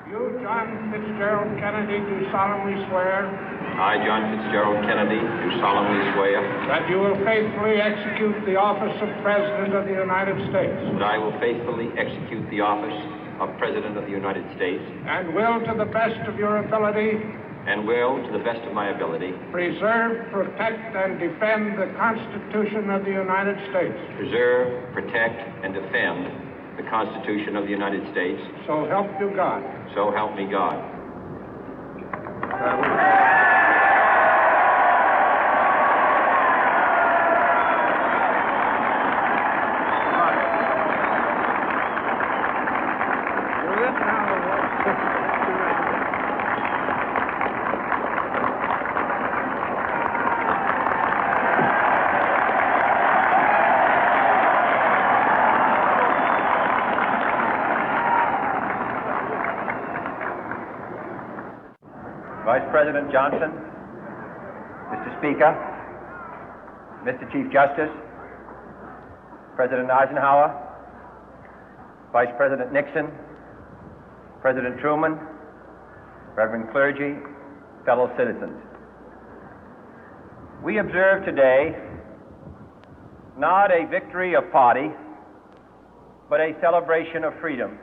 You, John Fitzgerald Kennedy, do solemnly swear. I, John Fitzgerald Kennedy, do solemnly swear. That you will faithfully execute the office of President of the United States. That I will faithfully execute the office of President of the United States. And will, to the best of your ability. And will, to the best of my ability. Preserve, protect, and defend the Constitution of the United States. Preserve, protect, and defend the Constitution of the United States. So help you God. So help me God. Vice President Johnson, Mr. Speaker, Mr. Chief Justice, President Eisenhower, Vice President Nixon, President Truman, Reverend clergy, fellow citizens. We observe today not a victory of party, but a celebration of freedom,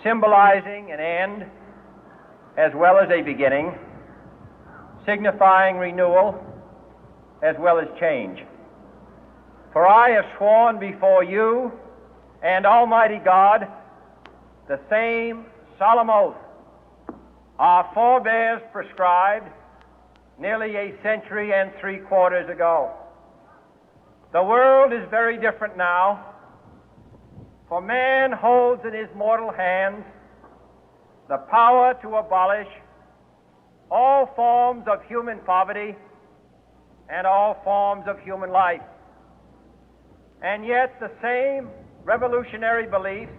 symbolizing an end as well as a beginning, signifying renewal as well as change. For I have sworn before you and Almighty God the same solemn oath our forebears prescribed nearly a century and 3/4 ago. The world is very different now, for man holds in his mortal hands the power to abolish all forms of human poverty and all forms of human life. And yet the same revolutionary beliefs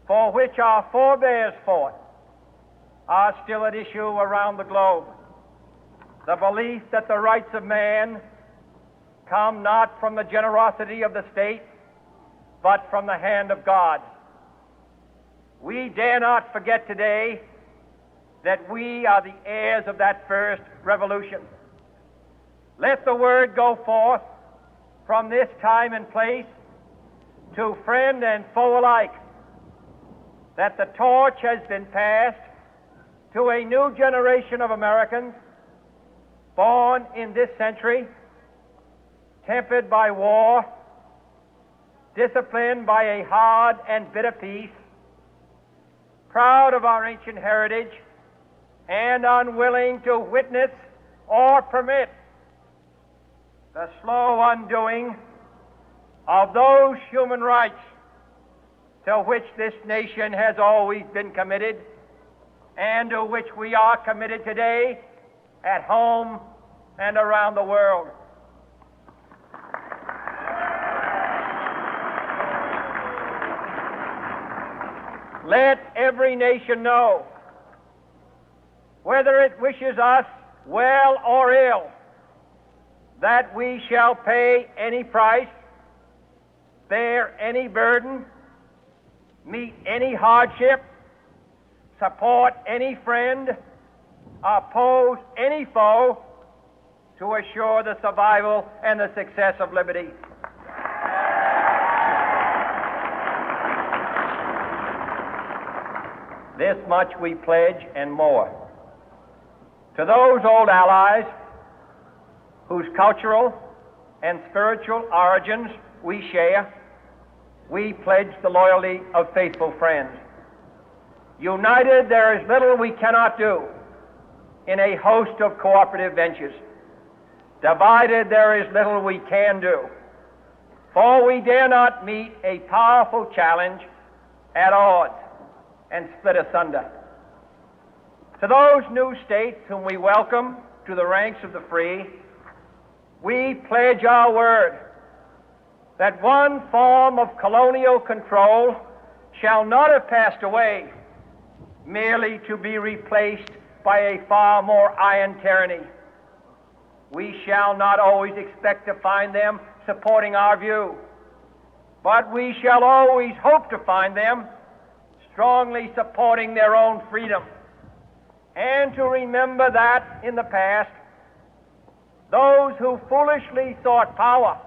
for which our forebears fought are still at issue around the globe. The belief that the rights of man come not from the generosity of the state, but from the hand of God. We dare not forget today that we are the heirs of that first revolution. Let the word go forth from this time and place to friend and foe alike that the torch has been passed to a new generation of Americans born in this century, tempered by war, disciplined by a hard and bitter peace, proud of our ancient heritage, and unwilling to witness or permit the slow undoing of those human rights to which this nation has always been committed and to which we are committed today at home and around the world. Let every nation know, whether it wishes us well or ill, that we shall pay any price, bear any burden, meet any hardship, support any friend, oppose any foe to assure the survival and the success of liberty. This much we pledge and more. To those old allies whose cultural and spiritual origins we share, we pledge the loyalty of faithful friends. United, there is little we cannot do in a host of cooperative ventures. Divided, there is little we can do, for we dare not meet a powerful challenge at odds and split asunder. To those new states whom we welcome to the ranks of the free, we pledge our word that one form of colonial control shall not have passed away, merely to be replaced by a far more iron tyranny. We shall not always expect to find them supporting our view, but we shall always hope to find them strongly supporting their own freedom, and to remember that in the past, those who foolishly sought power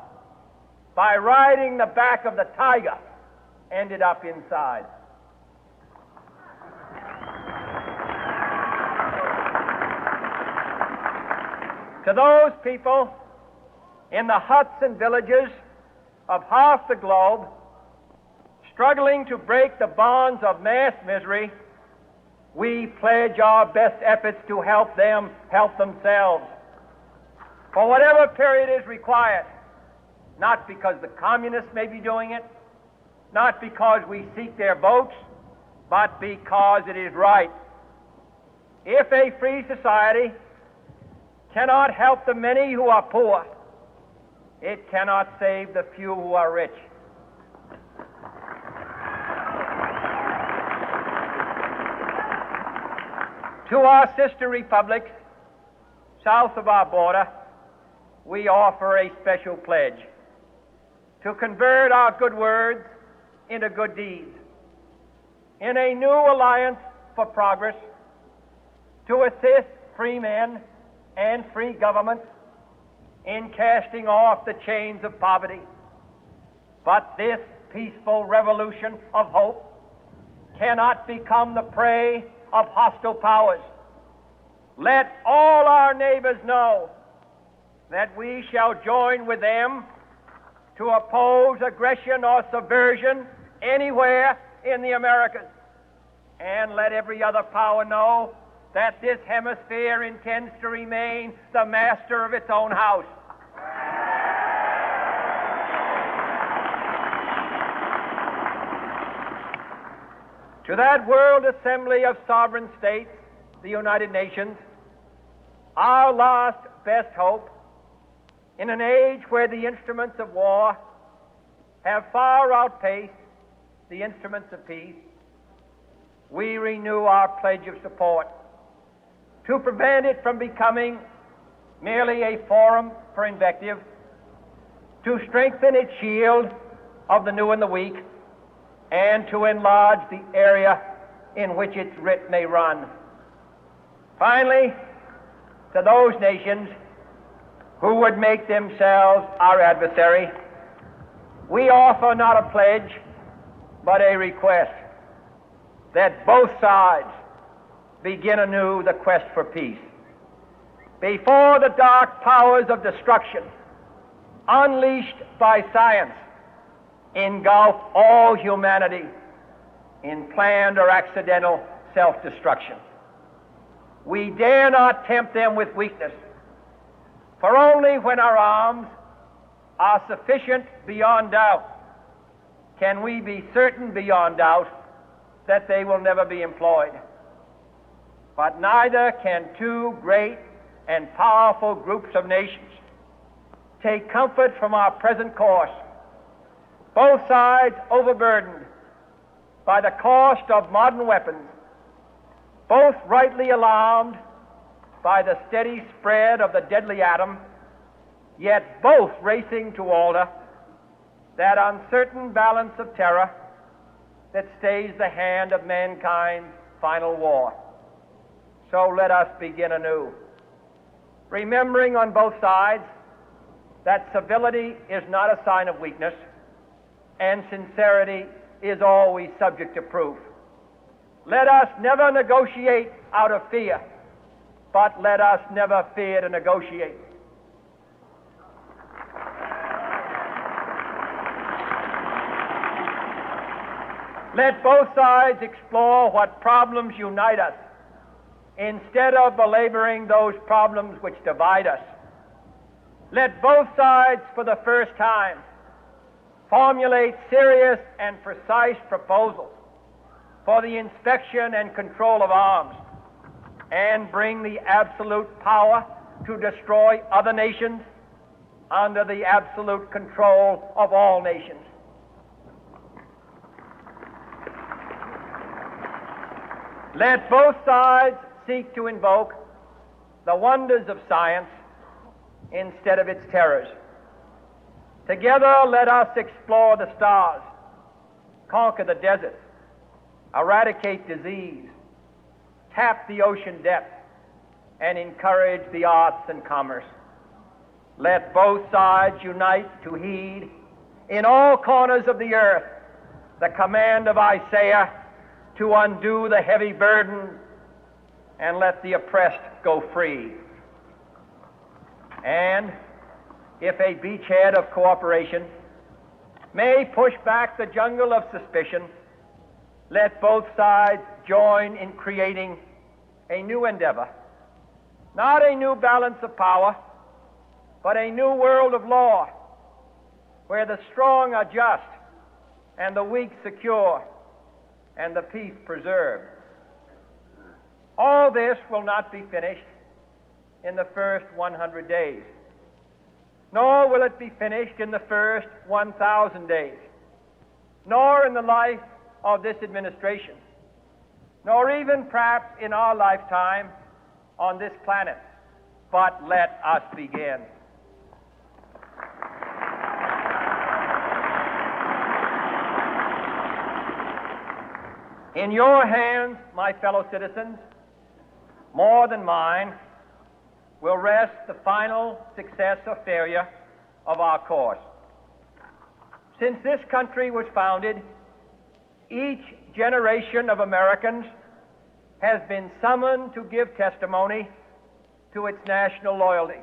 by riding the back of the tiger ended up inside. To those people in the huts and villages of half the globe struggling to break the bonds of mass misery, we pledge our best efforts to help them help themselves for whatever period is required, not because the communists may be doing it, not because we seek their votes, but because it is right. If a free society cannot help the many who are poor, it cannot save the few who are rich. To our sister republics south of our border, we offer a special pledge to convert our good words into good deeds, in a new alliance for progress, to assist free men and free governments in casting off the chains of poverty. But this peaceful revolution of hope cannot become the prey of hostile powers. Let all our neighbors know that we shall join with them to oppose aggression or subversion anywhere in the Americas. And let every other power know that this hemisphere intends to remain the master of its own house. To that World Assembly of Sovereign States, the United Nations, our last best hope, in an age where the instruments of war have far outpaced the instruments of peace, we renew our pledge of support to prevent it from becoming merely a forum for invective, to strengthen its shield of the new and the weak, and to enlarge the area in which its writ may run. Finally, to those nations who would make themselves our adversary, we offer not a pledge, but a request that both sides begin anew the quest for peace. Before the dark powers of destruction, unleashed by science, engulf all humanity in planned or accidental self-destruction, we dare not tempt them with weakness, for only when our arms are sufficient beyond doubt can we be certain beyond doubt that they will never be employed. But neither can two great and powerful groups of nations take comfort from our present course, both sides overburdened by the cost of modern weapons, both rightly alarmed by the steady spread of the deadly atom, yet both racing to alter that uncertain balance of terror that stays the hand of mankind's final war. So let us begin anew, remembering on both sides that civility is not a sign of weakness, and sincerity is always subject to proof. Let us never negotiate out of fear, but let us never fear to negotiate. Let both sides explore what problems unite us, instead of belaboring those problems which divide us. Let both sides, for the first time, formulate serious and precise proposals for the inspection and control of arms, and bring the absolute power to destroy other nations under the absolute control of all nations. Let both sides seek to invoke the wonders of science instead of its terrors. Together, let us explore the stars, conquer the deserts, eradicate disease, tap the ocean depth, and encourage the arts and commerce. Let both sides unite to heed in all corners of the earth the command of Isaiah to undo the heavy burden and let the oppressed go free. And if a beachhead of cooperation may push back the jungle of suspicion, let both sides join in creating a new endeavor, not a new balance of power, but a new world of law, where the strong are just and the weak secure and the peace preserved. All this will not be finished in the first 100 days, nor will it be finished in the first 1,000 days, nor in the life of this administration, nor even perhaps in our lifetime on this planet. But let us begin. In your hands, my fellow citizens, more than mine, will rest the final success or failure of our course. Since this country was founded, each generation of Americans has been summoned to give testimony to its national loyalty.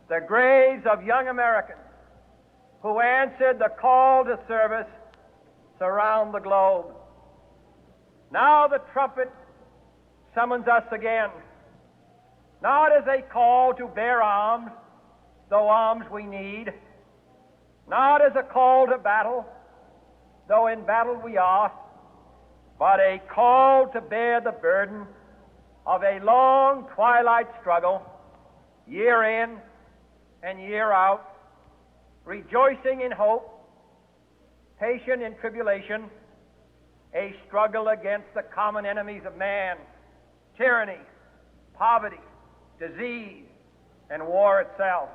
The graves of young Americans who answered the call to service surround the globe. Now the trumpet summons us again, not as a call to bear arms, though arms we need, not as a call to battle, though in battle we are, but a call to bear the burden of a long twilight struggle, year in and year out, rejoicing in hope, patient in tribulation, a struggle against the common enemies of man, tyranny, poverty, disease, and war itself.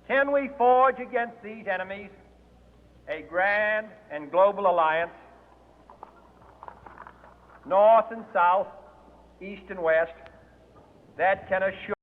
Can we forge against these enemies a grand and global alliance, north and south, east and west, that can assure